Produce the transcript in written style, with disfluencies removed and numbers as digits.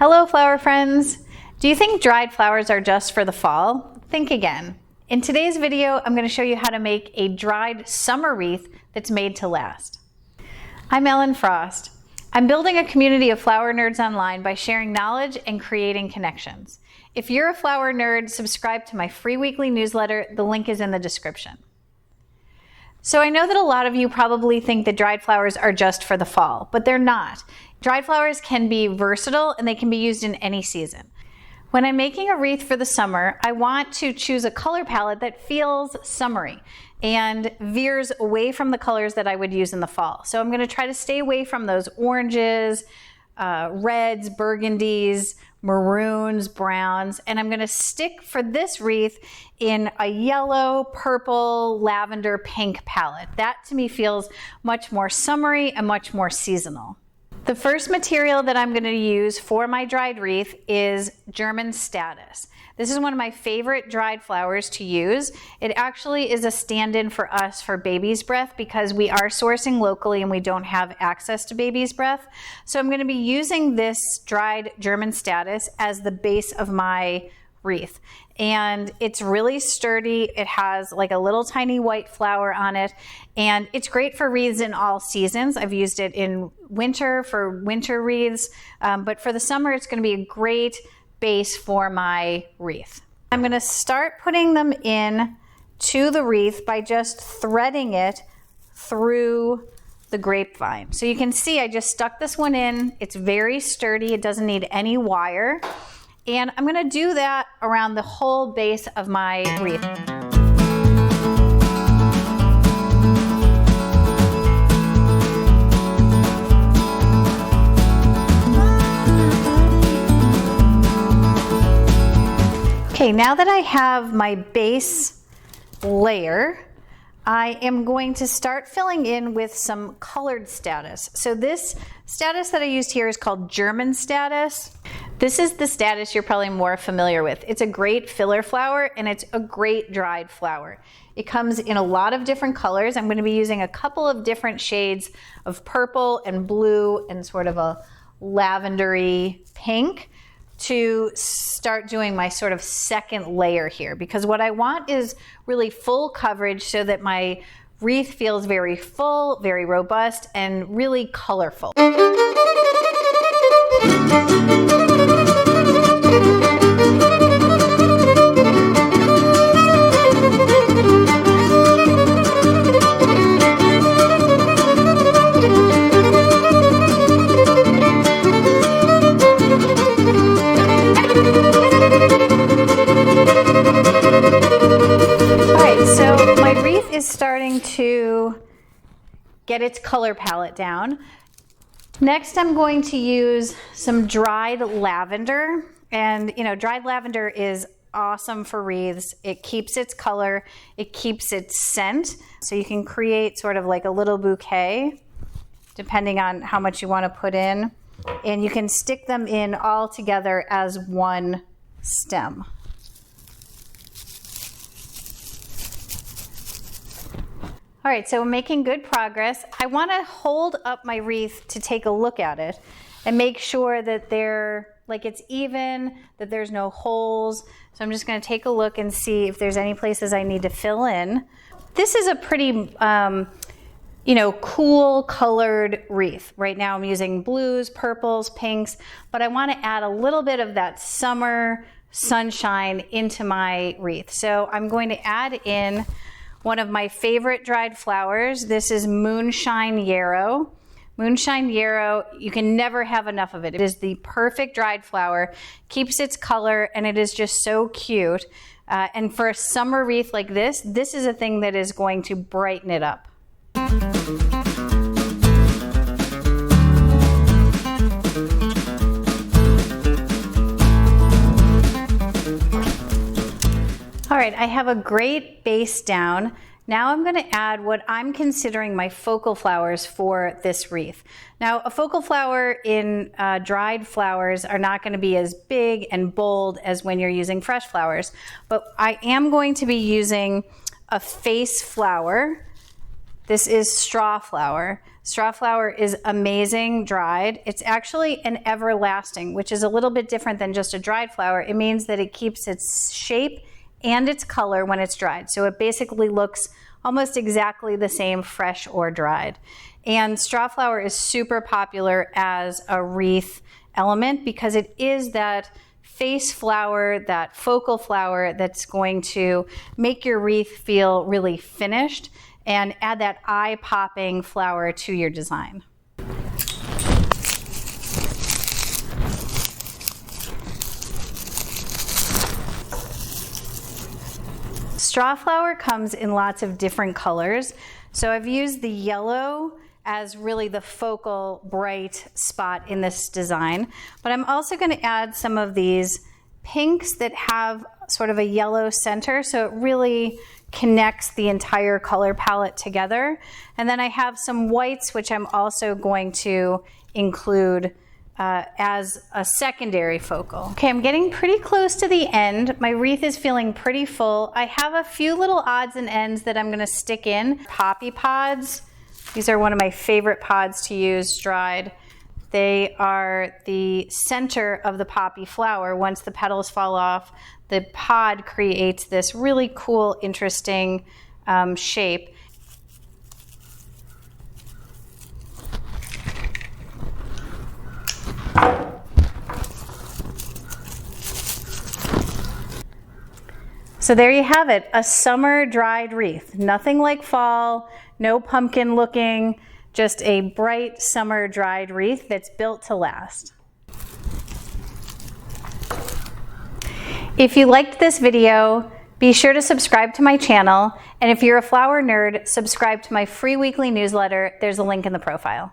Hello, flower friends. Do you think dried flowers are just for the fall? Think again. In today's video, I'm going to show you how to make a dried summer wreath that's made to last. I'm Ellen Frost. I'm building a community of flower nerds online by sharing knowledge and creating connections. If you're a flower nerd, subscribe to my free weekly newsletter. The link is in the description. So I know that a lot of you probably think that dried flowers are just for the fall, but they're not. Dried flowers can be versatile and they can be used in any season. When I'm making a wreath for the summer, I want to choose a color palette that feels summery and veers away from the colors that I would use in the fall. So I'm going to try to stay away from those oranges, reds, burgundies, maroons, browns, and I'm going to stick for this wreath in a yellow, purple, lavender, pink palette. That to me feels much more summery and much more seasonal. The first material that I'm going to use for my dried wreath is German statice. This is one of my favorite dried flowers to use. It actually is a stand-in for us for baby's breath because we are sourcing locally and we don't have access to baby's breath. So I'm going to be using this dried German statice as the base of my wreath. And it's really sturdy. It has like a little tiny white flower on it. And it's great for wreaths in all seasons. I've used it in winter for winter wreaths. But for the summer, it's going to be a great base for my wreath. I'm going to start putting them in to the wreath by just threading it through the grapevine. So you can see I just stuck this one in. It's very sturdy. It doesn't need any wire. And I'm going to do that around the whole base of my wreath. Okay, now that I have my base layer, I am going to start filling in with some colored statice. So this statice that I used here is called German statice. This is the statice you're probably more familiar with. It's a great filler flower and it's a great dried flower. It comes in a lot of different colors. I'm going to be using a couple of different shades of purple and blue and sort of a lavendery pink to start doing my sort of second layer here, because what I want is really full coverage so that my wreath feels very full, very robust, and really colorful. Starting to get its color palette down. Next, I'm going to use some dried lavender. And you know, dried lavender is awesome for wreaths. It keeps its color, it keeps its scent. So you can create sort of like a little bouquet, depending on how much you want to put in. And you can stick them in all together as one stem. All right, so we're making good progress. I want to hold up my wreath to take a look at it and make sure that it's even, that there's no holes. So I'm just going to take a look and see if there's any places I need to fill in. This is a pretty, cool colored wreath. Right now I'm using blues, purples, pinks, but I want to add a little bit of that summer sunshine into my wreath. So I'm going to add in one of my favorite dried flowers. This is Moonshine Yarrow. Moonshine Yarrow, you can never have enough of it. It is the perfect dried flower, keeps its color, and it is just so cute. And for a summer wreath like this is a thing that is going to brighten it up. All right, I have a great base down. Now I'm going to add what I'm considering my focal flowers for this wreath. Now, a focal flower in dried flowers are not going to be as big and bold as when you're using fresh flowers, but I am going to be using a face flower. This is strawflower. Strawflower is amazing dried. It's actually an everlasting, which is a little bit different than just a dried flower. It means that it keeps its shape and its color when it's dried. So it basically looks almost exactly the same fresh or dried. And strawflower is super popular as a wreath element because it is that face flower, that focal flower that's going to make your wreath feel really finished and add that eye-popping flower to your design. Strawflower comes in lots of different colors. So I've used the yellow as really the focal bright spot in this design. But I'm also going to add some of these pinks that have sort of a yellow center, so it really connects the entire color palette together. And then I have some whites, which I'm also going to include as a secondary focal. Okay, I'm getting pretty close to the end. My wreath is feeling pretty full. I have a few little odds and ends that I'm going to stick in. Poppy pods. These are one of my favorite pods to use dried. They are the center of the poppy flower. Once the petals fall off, the pod creates this really cool, interesting shape. So there you have it, a summer dried wreath. Nothing like fall, no pumpkin looking, just a bright summer dried wreath that's built to last. If you liked this video, be sure to subscribe to my channel. And if you're a flower nerd, subscribe to my free weekly newsletter. There's a link in the profile.